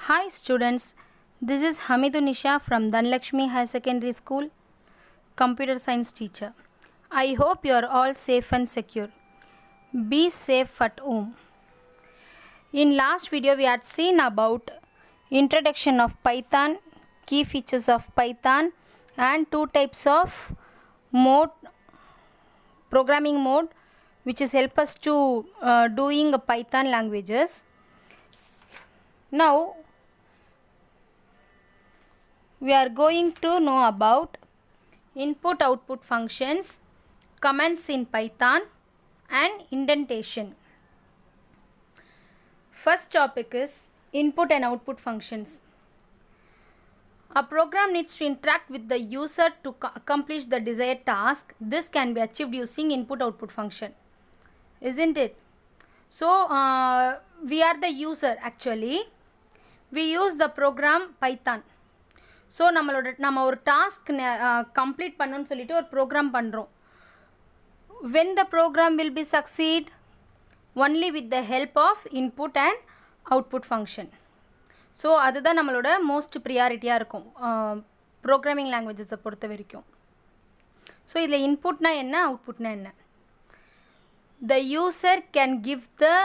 Hi students, this is Hamidu Nisha from Dhanlakshmi High Secondary School, Computer Science teacher. I hope you are all safe and secure. Be safe at home. In last video we had seen about introduction of Python, key features of Python and two types of mode, programming mode which is help us to doing Python languages. Now we are going to know about input output functions, commands in Python and indentation. First topic is input and output functions. A program needs to interact with the user to accomplish the desired task. This can be achieved using input output function, isn't it? So we are the user actually. We use the program Python. So நம்ம ஒரு task complete பண்ணணும்னு சொல்லிட்டு ஒரு program பண்ணுறோம். when the program will be succeed only with the help of input and output function. So அதுதான் நம்மளோட most ப்ரியாரிட்டியாக இருக்கும் programming லாங்குவேஜஸை பொறுத்த வரைக்கும். ஸோ இதில் இன்புட்னா என்ன, அவுட்புட்னா என்ன? the user can give the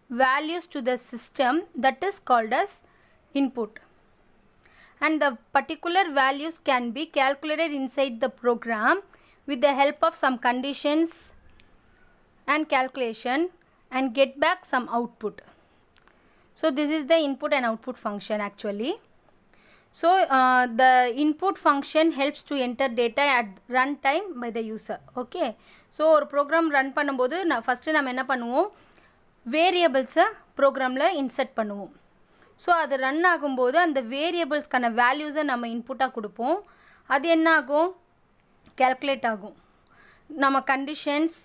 values to the system that is called as input. And the particular values can be calculated inside the program with the help of some conditions and calculation and get back some output. So this is the input and output function actually. So the input function helps to enter data at runtime by the user. Okay. So ஒரு program run பண்ணும்போது first நம்ம என்ன பண்ணுவோம், variables programல insert பண்ணுவோம். So அது run ஆகும்போது அந்த வேரியபிள்ஸ்க்கான வேல்யூஸை நம்ம இன்புட்டாக கொடுப்போம். அது என்ன ஆகும், கேல்குலேட் ஆகும். நம்ம கண்டிஷன்ஸ்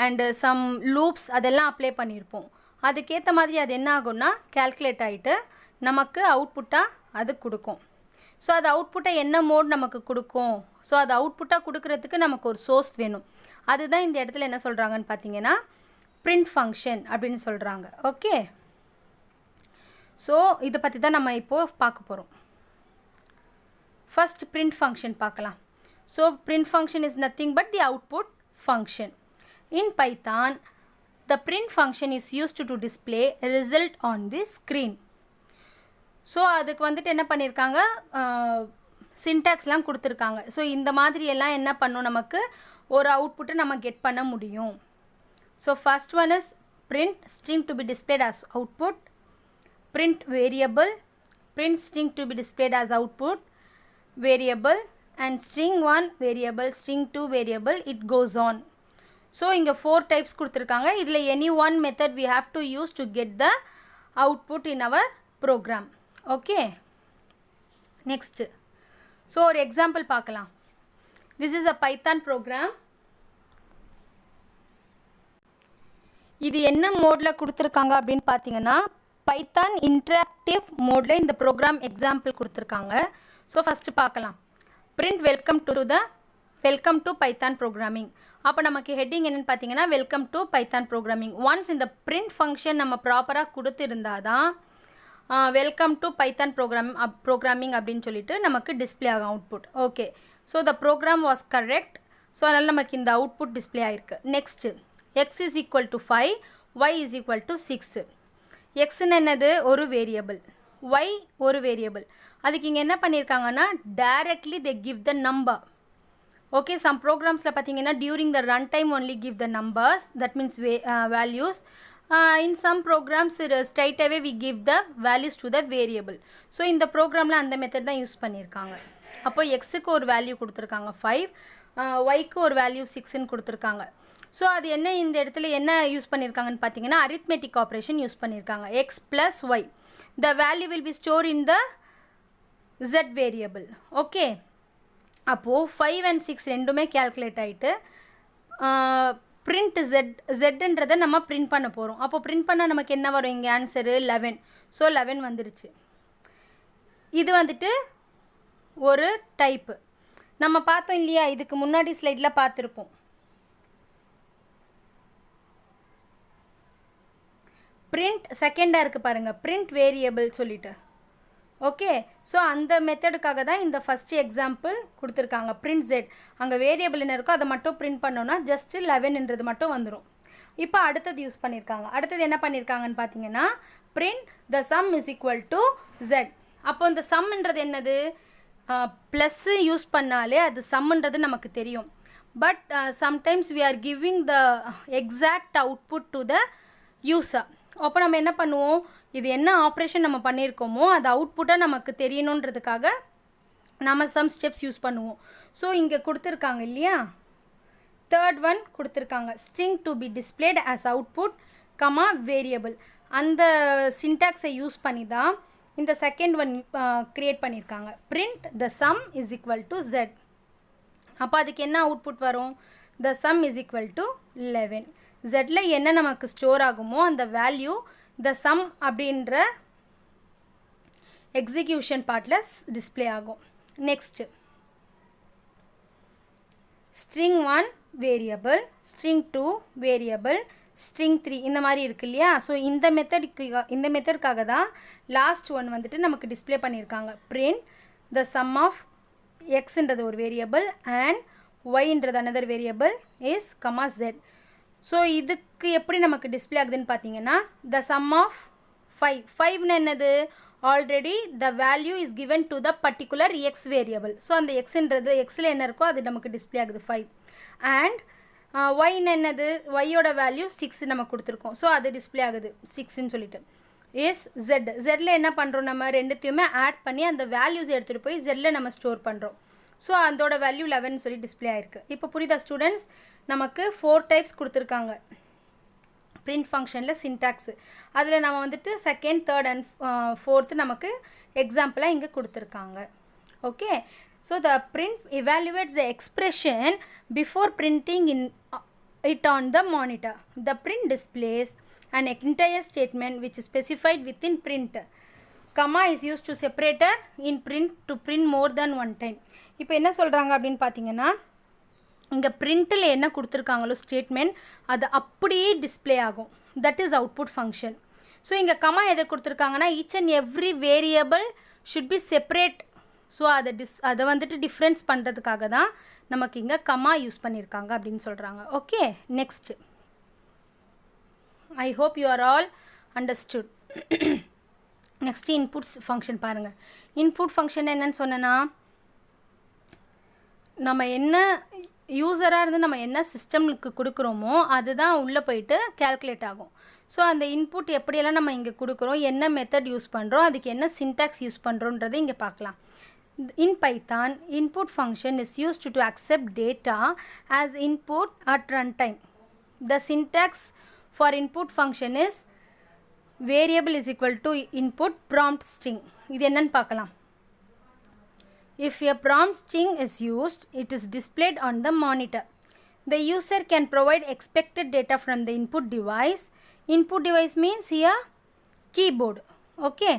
அண்டு சம் லூப்ஸ் அதெல்லாம் அப்ளை பண்ணியிருப்போம். அதுக்கேற்ற மாதிரி அது என்ன ஆகும்னா கேல்குலேட் ஆகிட்டு நமக்கு அவுட்புட்டாக அது கொடுக்கும். ஸோ அது அவுட்புட்டாக என்ன மோட் நமக்கு கொடுக்கும், ஸோ அது அவுட்புட்டாக கொடுக்கறதுக்கு நமக்கு ஒரு சோர்ஸ் வேணும். அதுதான் இந்த இடத்துல என்ன சொல்கிறாங்கன்னு பார்த்தீங்கன்னா பிரிண்ட் ஃபங்க்ஷன் அப்படின்னு சொல்கிறாங்க. ஓகே, ஸோ இதை பற்றி தான் நம்ம இப்போது பார்க்க போகிறோம். ஃபஸ்ட் பிரிண்ட் ஃபங்க்ஷன் பார்க்கலாம். So print function is nothing but the output function. In Python the print function is used to display result on the screen. So அதுக்கு வந்துட்டு என்ன பண்ணியிருக்காங்க, சின்டாக்ஸ்லாம் கொடுத்துருக்காங்க. ஸோ இந்த மாதிரியெல்லாம் என்ன பண்ணும், நமக்கு ஒரு அவுட்புட்டை நம்ம கெட் பண்ண முடியும். So first one is print string to be displayed as output, print variable, print string to be displayed as output variable, and string 1 variable, string 2 variable, it goes on. So இங்க 4 types கொடுத்திருக்காங்க. இதில் any one method we have to use to get the output in our program. Okay, next. So ஒரு example பார்க்கலாம். This is a Python program. இது என்ன மோடில் கொடுத்துருக்காங்க அப்படின்னு பார்த்தீங்கன்னா பைத்தான் இன்ட்ராக்டிவ் மோடில் இந்த ப்ரோக்ராம் எக்ஸாம்பிள் கொடுத்துருக்காங்க. ஸோ ஃபஸ்ட்டு பார்க்கலாம். Print welcome to Python programming. அப்போ நமக்கு ஹெட்டிங் என்னென்னு பார்த்தீங்கன்னா welcome to Python programming. Once இந்த பிரிண்ட் ஃபங்க்ஷன் நம்ம ப்ராப்பராக கொடுத்துருந்தால் தான் வெல்கம் டு பைத்தான் ப்ரோக்ராமிங் அப்படின்னு சொல்லிட்டு நமக்கு டிஸ்பிளே ஆகும் output. Okay, so the program was correct. So அதனால் நமக்கு இந்த அவுட்புட் டிஸ்பிளே ஆகிருக்கு. Next x is equal to 5, y is equal to 6. எக்ஸ்ன்னு என்னது, ஒரு வேரியபிள், ஒய் ஒரு வேரியபிள். அதுக்கு இங்கே என்ன பண்ணியிருக்காங்கன்னா directly they give the number. Okay, some ப்ரோக்ராம்ஸில் பார்த்தீங்கன்னா during the run time only give the numbers, that means values. In some programs straight away we give the values to the variable. So இந்த ப்ரோக்ராமில் அந்த method தான் use பண்ணியிருக்காங்க. அப்போ எக்ஸுக்கு ஒரு வேல்யூ கொடுத்துருக்காங்க 5, ஒய்க்கு ஒரு வேல்யூ 6ன்னு கொடுத்துருக்காங்க. ஸோ அது என்ன இந்த இடத்துல என்ன யூஸ் பண்ணியிருக்காங்கன்னு பார்த்தீங்கன்னா அரித்மெட்டிக் ஆப்ரேஷன் யூஸ் பண்ணியிருக்காங்க. X plus y, the value will be store in the zed variable. Okay, அப்போது 5 and 6 ரெண்டுமே கேல்குலேட் ஆகிட்டு பிரிண்ட் ஜெட்ன்றதை நம்ம பிரிண்ட் பண்ண போகிறோம். அப்போது பிரிண்ட் பண்ணால் நமக்கு என்ன வரும், இங்கே ஆன்சரு 11. ஸோ 11 வந்துருச்சு. இது வந்துட்டு ஒரு டைப்பு நம்ம பார்த்தோம் இல்லையா, இதுக்கு முன்னாடி ஸ்லைடில் பார்த்துருப்போம். பிரிண்ட் செகண்டாக இருக்குது பாருங்கள், பிரிண்ட் வேரியபிள் சொல்லிட்டு ஓகே. ஸோ அந்த மெத்தடுக்காக தான் இந்த ஃபஸ்ட்டு எக்ஸாம்பிள் கொடுத்துருக்காங்க. பிரிண்ட் Z அங்கே வேரியபிள் என்ன இருக்கோ அதை மட்டும் பிரிண்ட் பண்ணோன்னா ஜஸ்ட்டு 11ன்றது மட்டும் வந்துடும். இப்போ அடுத்தது யூஸ் பண்ணியிருக்காங்க. அடுத்தது என்ன பண்ணியிருக்காங்கன்னு பார்த்தீங்கன்னா print the sum is equal to Z. அப்போ இந்த சம்ன்றது என்னது, ப்ளஸ்ஸு யூஸ் பண்ணாலே அது சம்ன்றது நமக்கு தெரியும். But sometimes we are giving the exact output to the user. அப்போ நம்ம என்ன பண்ணுவோம், இது என்ன ஆப்ரேஷன் நம்ம பண்ணியிருக்கோமோ அது அவுட்புட்டாக நமக்கு தெரியணுன்றதுக்காக நம்ம சம் ஸ்டெப்ஸ் யூஸ் பண்ணுவோம். ஸோ இங்கே கொடுத்துருக்காங்க இல்லையா, தேர்ட் ஒன் கொடுத்துருக்காங்க string to be displayed as output comma variable. அந்த சின்டாக்ஸை யூஸ் பண்ணி தான் இந்த செகண்ட் ஒன் க்ரியேட் பண்ணியிருக்காங்க. Print the sum is equal to Z. அப்போ அதுக்கு என்ன அவுட்புட் வரும், த சம் இஸ் ஈக்குவல் டு 11. Zல என்ன நமக்கு ஸ்டோர் ஆகுமோ அந்த வேல்யூ த சம் அப்படின்ற எக்ஸிக்யூஷன் பார்ட்டில் டிஸ்பிளே ஆகும். Next string 1 variable, string 2 variable, string 3 இந்த மாதிரி இருக்கு இல்லையா. ஸோ இந்த மெத்தடுக்காக தான் லாஸ்ட் ஒன் வந்துட்டு நமக்கு டிஸ்பிளே பண்ணியிருக்காங்க. பிரிண்ட் த சம் ஆஃப் எக்ஸ்ன்றது ஒரு வேரியபிள் அண்ட் ஒய்ன்றது another variable is comma Z. So இதுக்கு எப்படி நமக்கு டிஸ்பிளே ஆகுதுன்னு பார்த்தீங்கன்னா த சம் ஆஃப் 5 என்னது, already the value is given to the particular X variable. So அந்த எக்ஸ்ன்றது எக்ஸில் என்ன இருக்கோ அது நமக்கு டிஸ்பிளே ஆகுது 5. அண்ட் ஒய்ன்னு என்னது, ஒய்யோட வேல்யூ 6 நம்ம கொடுத்துருக்கோம். ஸோ அது டிஸ்பிளே ஆகுது 6ன்னு சொல்லிட்டு. இஸ் ஜெட்டில் என்ன பண்ணுறோம், நம்ம ரெண்டுத்தையுமே ஆட் பண்ணி அந்த வேல்யூஸ் எடுத்துகிட்டு போய் ஜெட்டில் நம்ம ஸ்டோர் பண்ணுறோம். ஸோ அதோட வேல்யூ 11 சொல்லி டிஸ்பிளே ஆயிருக்கு. இப்போ புரியுதா ஸ்டூடெண்ட்ஸ், நமக்கு 4 டைப்ஸ் கொடுத்துருக்காங்க பிரிண்ட் ஃபங்க்ஷனில் சின்டாக்ஸு. அதில் நம்ம வந்துட்டு செகண்ட், தேர்ட் அண்ட் ஃபோர்த்து நமக்கு எக்ஸாம்பிளாக இங்கே கொடுத்துருக்காங்க. Okay. So the print evaluates the expression before printing it on the monitor. The print displays an entire statement which is specified within print. Comma is used to separator in print to print more than one time. இப்போ என்ன சொல்கிறாங்க அப்படின்னு பார்த்தீங்கன்னா இங்கே பிரிண்ட்டில் என்ன கொடுத்துருக்காங்களோ statement அது அப்படியே டிஸ்பிளே ஆகும். That is output function. So இங்கே கமா எதை கொடுத்துருக்காங்கன்னா each and every variable should be separate. So அதை வந்துட்டு டிஃப்ரென்ஸ் பண்ணுறதுக்காக தான் நமக்கு இங்கே கமா யூஸ் பண்ணியிருக்காங்க அப்படின்னு சொல்கிறாங்க. Okay. Next, I hope you are all understood. Next inputs function பாருங்கள். இன்புட் ஃபங்க்ஷன் என்னன்னு சொன்னேன்னா நம்ம என்ன யூஸராக இருந்து நம்ம என்ன சிஸ்டம்க்கு கொடுக்குறோமோ அதுதான் உள்ளே போயிட்டு கேல்குலேட் ஆகும். ஸோ அந்த இன்புட் எப்படியெல்லாம் நம்ம இங்கே கொடுக்குறோம், என்ன மெத்தட் யூஸ் பண்ணுறோம், அதுக்கு என்ன சின்டாக்ஸ் யூஸ் பண்ணுறோன்றதை இங்கே பார்க்கலாம். In Python, input function is used to accept data as input at runtime. The syntax for input function is variable is equal to input prompt string. இது என்னன்னு பார்க்கலாம். If a prompt string is used, it is displayed on the monitor. The user can provide expected data from the input device. Input device means here keyboard. Okay.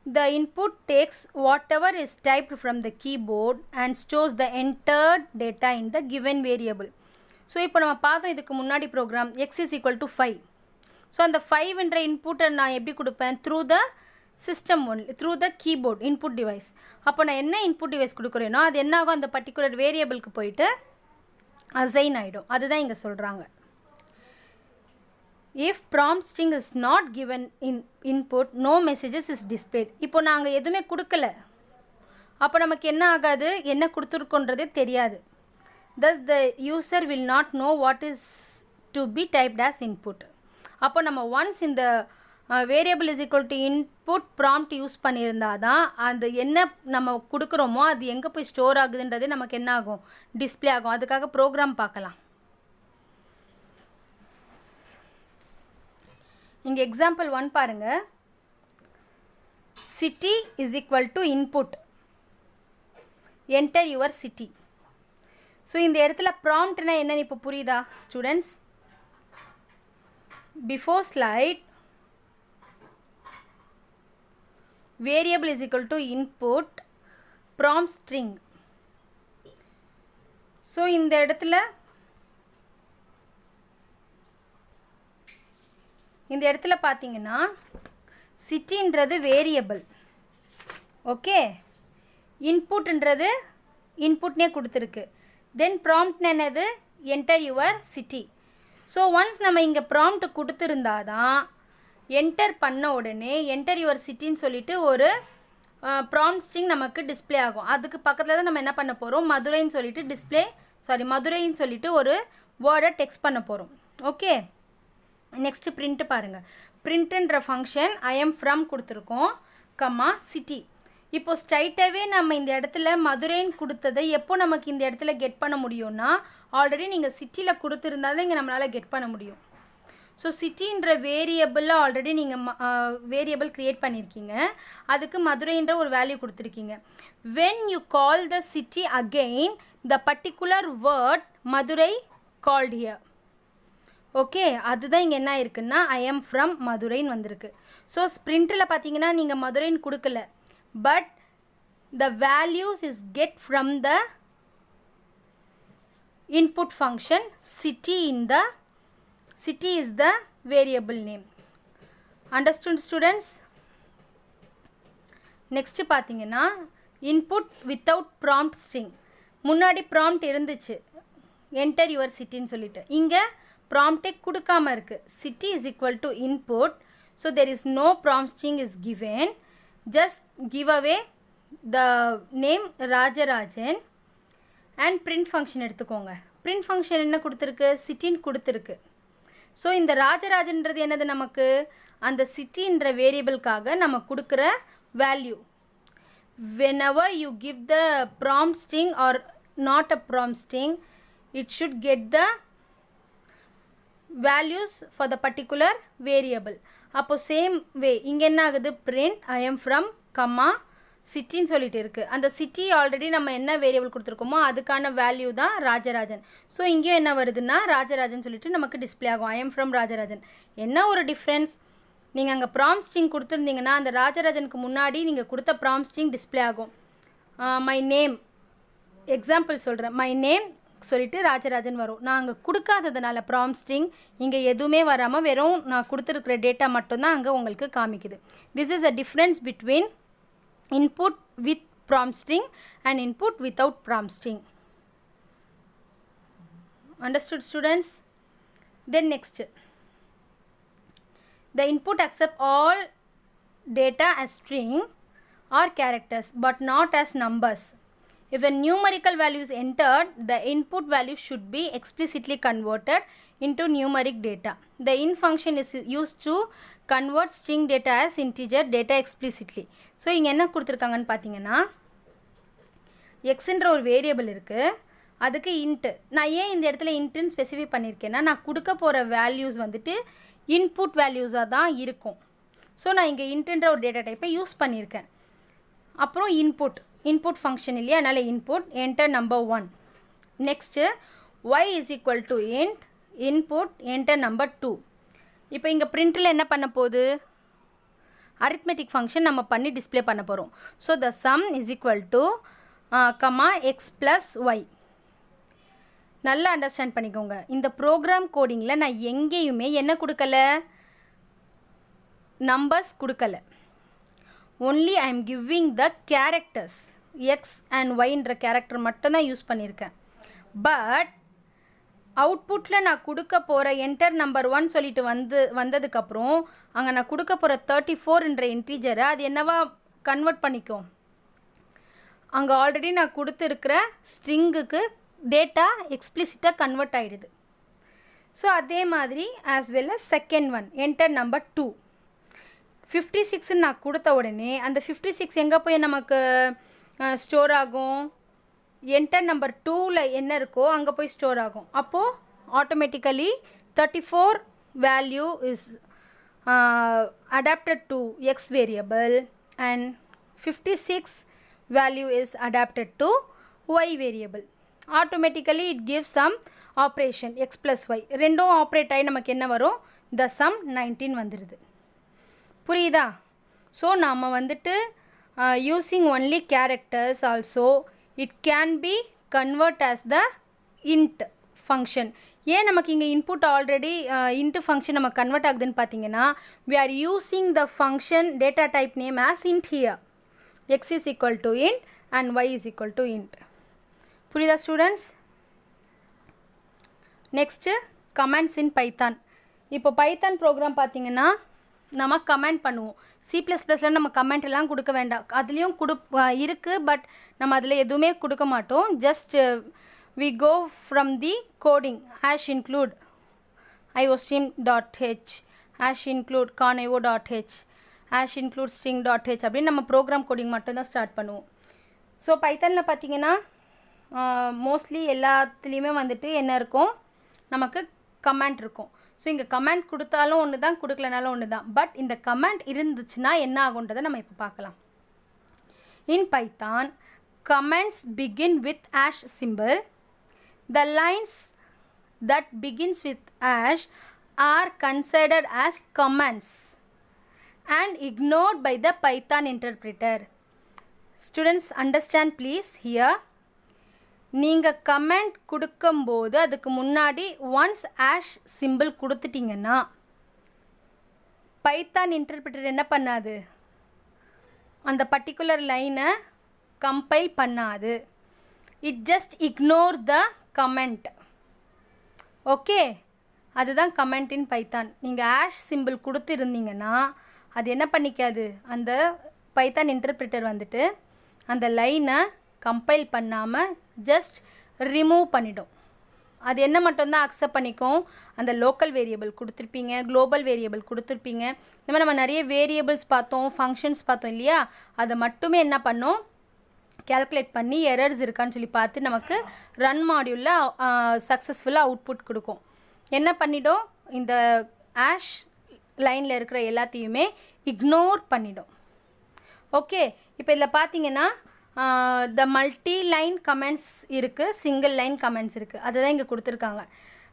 The input takes whatever is typed from the keyboard and stores the entered data in the given variable. So இப்போ நம்ம பார்த்தோம் இதுக்கு முன்னாடி program x is equal to 5. So அந்த 5ன்ற இன்புட்டை நான் எப்படி கொடுப்பேன், through the system only, through the keyboard input device. அப்போ நான் என்ன இன்புட் டிவைஸ் கொடுக்குறேனோ அது என்ன ஆகும், அந்த பர்டிகுலர் வேரியபிளுக்கு போயிட்டு அசைன் ஆகிடும். அதுதான் இங்கே சொல்கிறாங்க. If prompt string is not given in input, no messages is displayed. இப்போ நாங்கள் எதுவுமே கொடுக்கல, அப்போ நமக்கு என்ன ஆகாது, என்ன கொடுத்துருக்கோன்றதே தெரியாது. Thus the user will not know what is to be typed as input. அப்போ நம்ம ஒன்ஸ் இந்த variable is equal to input prompt use பண்ணியிருந்தால் தான் அந்த என்ன நம்ம கொடுக்குறோமோ அது எங்கே போய் ஸ்டோர் ஆகுதுன்றதே நமக்கு என்ன ஆகும், டிஸ்பிளே ஆகும். அதுக்காக ப்ரோக்ராம் பார்க்கலாம். இங்கே எக்ஸாம்பிள் 1 பாருங்கள். city is equal to input, enter your city. So இந்த இடத்துல ப்ராம்ப்ட்னா என்னன்னு இப்போ புரியுதா students? Before slide variable is equal to input prompt string. So இந்த இடத்துல பார்த்தீங்கன்னா சிட்டின்றது வேரியபிள், ஓகே, இன்புட்ன்றது இன்புட்னே கொடுத்துருக்கு. தென் ப்ராம்ப்ட் என்னது, enter your city. So once நம்ம இங்கே ப்ராம்ப்ட் கொடுத்துருந்தா தான் என்டர் பண்ண உடனே என்டர் யுவர் சிட்டின்னு சொல்லிட்டு ஒரு ப்ராம்ப்ட் ஸ்ட்ரிங் நமக்கு டிஸ்பிளே ஆகும். அதுக்கு பக்கத்தில் தான் நம்ம என்ன பண்ண போகிறோம், மதுரைன்னு சொல்லிட்டு மதுரைன்னு சொல்லிட்டு ஒரு வேர்டை டெக்ஸ்ட் பண்ண போகிறோம். ஓகே, நெக்ஸ்ட்டு பிரிண்ட்டு பாருங்கள். பிரிண்ட்டுன்ற ஃபங்க்ஷன் ஐ எம் ஃப்ரம் கொடுத்துருக்கோம், கம்மா சிட்டி. இப்போது ஸ்ட்ரைட்டாகவே நம்ம இந்த இடத்துல மதுரைன்னு கொடுத்ததை எப்போ நமக்கு இந்த இடத்துல கெட் பண்ண முடியும்னா, ஆல்ரெடி நீங்கள் சிட்டியில் கொடுத்துருந்தாலும் இங்கே நம்மளால் கெட் பண்ண முடியும். ஸோ சிட்டின்ற வேரியபிளில் ஆல்ரெடி நீங்கள் வேரியபிள் க்ரியேட் பண்ணியிருக்கீங்க, அதுக்கு மதுரைன்ற ஒரு வேல்யூ கொடுத்துருக்கீங்க. When you call the city again the particular word Madurai called here. Okay, அதுதான் இங்கே என்ன இருக்குன்னா ஐ எம் ஃப்ரம் மதுரைன்னு வந்திருக்கு. ஸோ ஸ்ப்ரிண்ட்டில் பார்த்தீங்கன்னா நீங்கள் மதுரைன்னு கொடுக்கல, but the values is get from the input function city. City is the variable name. Understood students? next பார்த்தீங்கன்னா input without prompt string. முன்னாடி prompt இருந்துச்சு enter your city ன்னு சொல்லிட்டு, இங்கே prompt கொடுக்காம இருக்கு. city is equal to input, so there is no prompt string is given. Just give away the name Rajarajan and print function எடுத்துக்கோங்க. print function என்ன கொடுத்துருக்கு, சிட்டின்னு கொடுத்துருக்கு. ஸோ இந்த ராஜராஜன்றது என்னது, நமக்கு அந்த சிட்டின்ற வேரியபிள்காக நம்ம கொடுக்குற value. whenever you give the prompt string or not a prompt string, it should get the values for the particular variable. அப்போ சேம் வே இங்கே என்ன ஆகுது, பிரிண்ட் ஐ எம் ஃப்ரம் கம்மா சிட்டின்னு சொல்லிட்டு இருக்குது. அந்த சிட்டி ஆல்ரெடி நம்ம என்ன வேரியபிள் கொடுத்துருக்கோமோ அதுக்கான வேல்யூ தான் ராஜராஜன். ஸோ இங்கேயும் என்ன வருதுன்னா ராஜராஜன் சொல்லிட்டு நமக்கு டிஸ்பிளே ஆகும், ஐ எம் ஃப்ரம் ராஜராஜன். என்ன ஒரு டிஃப்ரென்ஸ், நீங்கள் அங்கே ப்ராம்ப்ட் ஸ்ட்ரிங் கொடுத்துருந்தீங்கன்னா அந்த ராஜராஜனுக்கு முன்னாடி நீங்கள் கொடுத்த ப்ராம்ப்ட் ஸ்ட்ரிங் டிஸ்பிளே ஆகும். மை நேம், எக்ஸாம்பிள் சொல்கிறேன், மை நேம் சொல்லிட்டு ராஜராஜன் வரும். நான் அங்கே கொடுக்காததுனால ப்ராம்ப்ட் ஸ்ட்ரிங் இங்கே எதுவுமே வராமல் வெறும் நான் கொடுத்துருக்கிற டேட்டா மட்டும்தான் அங்கே உங்களுக்கு காமிக்குது. This is a difference between input with prompt string and input without prompt string. Understood students? Then next, the input accept all data as string or characters but not as numbers. If a numerical value is entered, the input value should be explicitly converted into numeric data. The in function is used to convert string data as integer data explicitly. So இங்க என்ன கொடுத்திருக்காங்கன்னு பார்த்தீங்கன்னா, xன்ற ஒரு variable இருக்குது, அதுக்கு int. நான் ஏன் இந்த இடத்துல intன்னு ஸ்பெசிஃபை பண்ணியிருக்கேன்னா, நான் கொடுக்க போகிற வேல்யூஸ் வந்துட்டு இன்புட் வேல்யூஸாக தான் இருக்கும். ஸோ நான் இங்கே இன்ட்ன்ற ஒரு டேட்டா டைப்பை யூஸ் பண்ணியிருக்கேன். அப்புறம் இன்புட் ஃபங்க்ஷன் இல்லையா, அதனால் input enter number 1. Next y is equal to input enter number 2. இப்போ இங்கே பிரிண்டில் என்ன பண்ண போகுது, அரித்மெட்டிக் ஃபங்க்ஷன் நம்ம பண்ணி டிஸ்பிளே பண்ண போகிறோம். So the sum is equal to comma x plus y. நல்லா அண்டர்ஸ்டாண்ட் பண்ணிக்கோங்க, இந்த ப்ரோக்ராம் கோடிங்கில் நான் எங்கேயுமே என்ன கொடுக்கல, நம்பர்ஸ் கொடுக்கல. Only I am giving the characters, x and ஒய்ன்ற கேரக்டர் மட்டும்தான் யூஸ் பண்ணியிருக்கேன். பட் அவுட்புட்டில் நான் கொடுக்க போகிற என்டர் நம்பர் 1 சொல்லிட்டு வந்ததுக்கப்புறம் அங்கே நான் கொடுக்க போகிற 34ன்ற இன்டீஜரை அது என்னவா கன்வெர்ட் பண்ணிக்கும், அங்கே ஆல்ரெடி நான் கொடுத்துருக்கிற ஸ்ட்ரிங்குக்கு டேட்டா எக்ஸ்பிளிசிட்டாக கன்வெர்ட் ஆகிடுது. ஸோ அதே மாதிரி as well as second one enter number 2. 56 நான் கொடுத்த உடனே அந்த 56 எங்கே போய் நமக்கு ஸ்டோர் ஆகும், என்டர் நம்பர் 2ல் என்ன இருக்கோ அங்கே போய் ஸ்டோர் ஆகும். அப்போது automatically 34 value is adapted to x variable and 56 value is adapted to y variable. Automatically it gives some operation x plus y. ரெண்டும் ஆப்ரேட் ஆகி நமக்கு என்ன வரும், the sum 19 வந்துடுது. புரியுதா? ஸோ நாம் வந்துட்டு using only characters also it can be convert as the int function. ஏன் நமக்கு இங்கே இன்புட் ஆல்ரெடி int function நம்ம கன்வெர்ட் ஆகுதுன்னு பார்த்தீங்கன்னா, we are using the function data type name as int here. x is equal to int and y is equal to int. புரியுதா students? Next comments இன் Python. இப்போ Python program பார்த்தீங்கன்னா நம்ம comment பண்ணுவோம். C++ல நம்ம comment எல்லாம் கொடுக்க வேண்டாம். அதுலேயும் இருக்குது, பட் நம்ம அதில் எதுவுமே கொடுக்க மாட்டோம். Just we go from the coding hash include iostream.h hash include conio.h hash include string.h அப்படின்னு நம்ம ப்ரோக்ராம் கோடிங் மட்டும்தான் ஸ்டார்ட் பண்ணுவோம். ஸோ பைத்தானில் பார்த்தீங்கன்னா மோஸ்ட்லி எல்லாத்துலேயுமே வந்துட்டு என்ன இருக்கும், நமக்கு கமெண்ட் இருக்கும். ஸோ இங்கே கமெண்ட் கொடுத்தாலும் ஒன்று தான், கொடுக்கலனாலும் ஒன்று தான். பட் இந்த கமெண்ட் இருந்துச்சுன்னா என்ன ஆகுன்றதை நம்ம இப்போ பார்க்கலாம். இன் Python comments begin with hash symbol. The lines that begins with hash are considered as comments and ignored by the Python interpreter. Students understand please here. நீங்கள் கமெண்ட் கொடுக்கும்போது அதுக்கு முன்னாடி ஒன்ஸ் hash symbol கொடுத்துட்டிங்கன்னா பைத்தான் இன்டர்பிரிட்டர் என்ன பண்ணாது, அந்த particular லைனை compile பண்ணாது. It just ignore the comment. Okay, அதுதான் கமெண்ட் இன் பைத்தான். நீங்கள் hash symbol கொடுத்துருந்தீங்கன்னா அது என்ன பண்ணிக்காது, அந்த பைத்தான் இன்டர்பிரிட்டர் வந்துட்டு அந்த லைனை கம்பைல் பண்ணாமல் ஜஸ்ட் ரிமூவ் பண்ணிடும். அது என்ன மட்டும்தான் அக்செப்ட் பண்ணிக்கும், அந்த லோக்கல் வேரியபிள் கொடுத்துருப்பீங்க, குளோபல் வேரியபிள் கொடுத்துருப்பீங்க. இந்த மாதிரி நம்ம நிறைய வேரியபிள்ஸ் பார்த்தோம், ஃபங்க்ஷன்ஸ் பார்த்தோம் இல்லையா, அதை மட்டுமே என்ன பண்ணோம், கேல்குலேட் பண்ணி எரர்ஸ் இருக்கான்னு சொல்லி பார்த்து நமக்கு ரன் மாடியூலில் சக்ஸஸ்ஃபுல்லாக அவுட்புட் கொடுக்கும். என்ன பண்ணிடும், இந்த hash லைனில் இருக்கிற எல்லாத்தையுமே இக்னோர் பண்ணிடும். ஓகே, இப்போ இதில் பார்த்தீங்கன்னா த மல்டி லைன் கமெண்ட்ஸ் இருக்குது, சிங்கிள் லைன் கமெண்ட்ஸ் இருக்குது. அதை தான் இங்கே கொடுத்துருக்காங்க.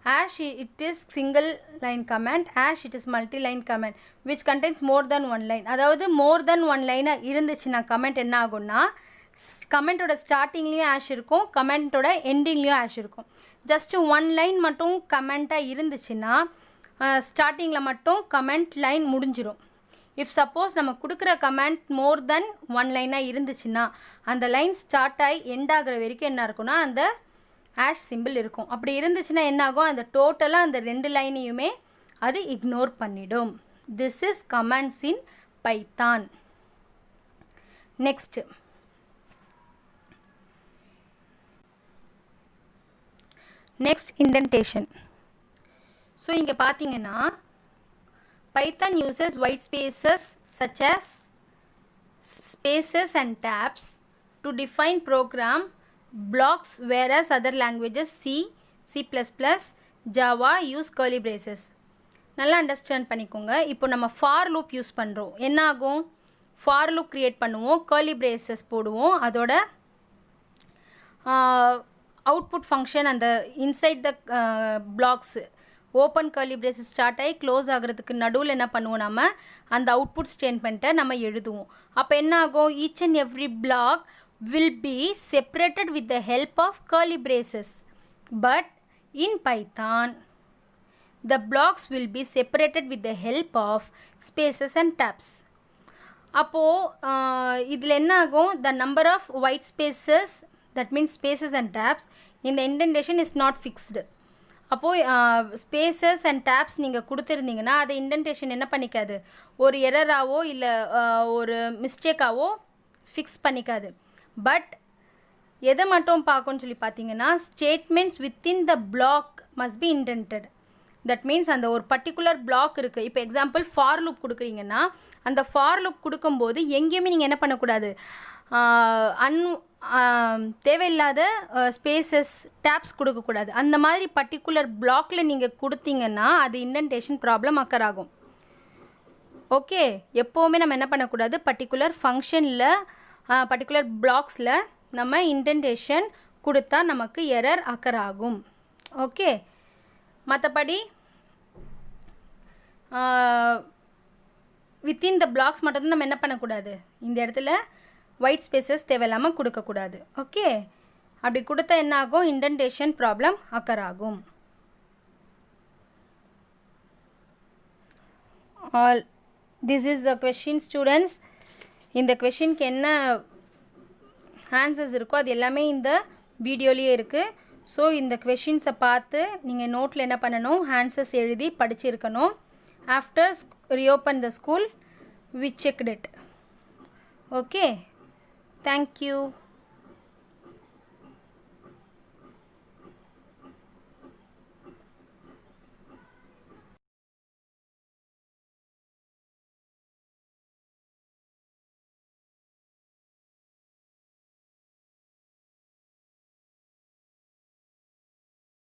hash it is single line comment, hash it is multi line comment which contains more than one line. அதாவது more than one line இருந்துச்சுன்னா கமெண்ட் என்ன ஆகும்னா, கமெண்ட்டோட ஸ்டார்டிங்லேயும் hash இருக்கும், கமெண்ட்டோட எண்டிங்லேயும் hash இருக்கும். ஜஸ்ட்டு ஒன் லைன் மட்டும் கமெண்ட்டாக இருந்துச்சுன்னா ஸ்டார்டிங்கில் மட்டும் கமெண்ட் லைன் முடிஞ்சிடும். இஃப் சப்போஸ் நம்ம கொடுக்குற கமெண்ட் மோர் தென் ஒன் லைனாக இருந்துச்சுன்னா அந்த லைன் ஸ்டார்ட் ஆகி எண்ட் ஆகிற வரைக்கும் என்ன இருக்குன்னா அந்த hash symbol இருக்கும். அப்படி இருந்துச்சுன்னா என்ன ஆகும், அந்த டோட்டலாக அந்த ரெண்டு லைனையுமே அது இக்னோர் பண்ணிடும். This is comments in Python. Next indentation. So இங்கே பார்த்தீங்கன்னா Python uses white spaces such as spaces and tabs to define program blocks, whereas other languages C, C++, Java use curly braces. நல்லா understand பண்ணிக்கோங்க. இப்போ நம்ம for loop use பண்ணுறோம், என்ன ஆகும், for loop create பண்ணுவோம், curly braces போடுவோம், அதோட அவுட்புட் ஃபங்க்ஷன் அந்த inside the blocks open curly brace start ஆகி க்ளோஸ் ஆகிறதுக்கு நடுவில் என்ன பண்ணுவோம், நம்ம அந்த அவுட்புட் ஸ்டேட்மெண்ட்டை நம்ம எழுதுவோம். அப்போ என்ன ஆகும், each and every block will be separated with the help of curly braces. But in Python the blocks will be separated with the help of spaces and tabs. அப்போது இதில் என்ன ஆகும், the number of white spaces, that means spaces and tabs in the indentation is not fixed. அப்போது spaces and tabs நீங்கள் கொடுத்துருந்தீங்கன்னா அதை indentation என்ன பண்ணிக்காது, ஒரு எரராகவோ இல்லை ஒரு மிஸ்டேக்காகவோ ஃபிக்ஸ் பண்ணிக்காது. பட் எதை மட்டும் பார்க்கணும்னு சொல்லி பார்த்தீங்கன்னா, statements within the block must be indented. That means அந்த ஒரு பர்டிகுலர் பிளாக் இருக்குது. இப்போ எக்ஸாம்பிள் ஃபார் லூப் கொடுக்குறீங்கன்னா அந்த ஃபார் லூப் கொடுக்கும்போது எங்கேயுமே நீங்கள் என்ன பண்ணக்கூடாது, தேவையில்லாத ஸ்பேசஸ் டேப்ஸ் கொடுக்கக்கூடாது. அந்த மாதிரி பர்டிகுலர் பிளாக்கில் நீங்கள் கொடுத்தீங்கன்னா அது இண்டென்டேஷன் ப்ராப்ளம் அக்கர் ஆகும். ஓகே, எப்போவுமே நம்ம என்ன பண்ணக்கூடாது, பர்டிகுலர் ஃபங்க்ஷனில் பர்டிகுலர் பிளாக்ஸில் நம்ம இண்டென்டேஷன் கொடுத்தா நமக்கு எரர் அக்கர் ஆகும். ஓகே, மற்றபடி வித்தின் த பிளாக்ஸ் மட்டும்தான் நம்ம என்ன பண்ணக்கூடாது, இந்த இடத்துல ஒயிட் ஸ்பேசஸ் தேவையில்லாமல் கொடுக்கக்கூடாது. ஓகே, அப்படி கொடுத்தா என்ன ஆகும், இண்டென்டேஷன் ப்ராப்ளம் அக்கர் ஆகும். All this is the question, students. இந்த கொஷினுக்கு என்ன ஆன்சர்ஸ் இருக்கோ அது எல்லாமே இந்த வீடியோலேயே இருக்குது. ஸோ இந்த கொஷின்ஸை பார்த்து நீங்கள் நோட்டில் என்ன பண்ணணும், ஆன்சர்ஸ் எழுதி படிச்சிருக்கணும். After reopen the school we checked it. Okay, thank you.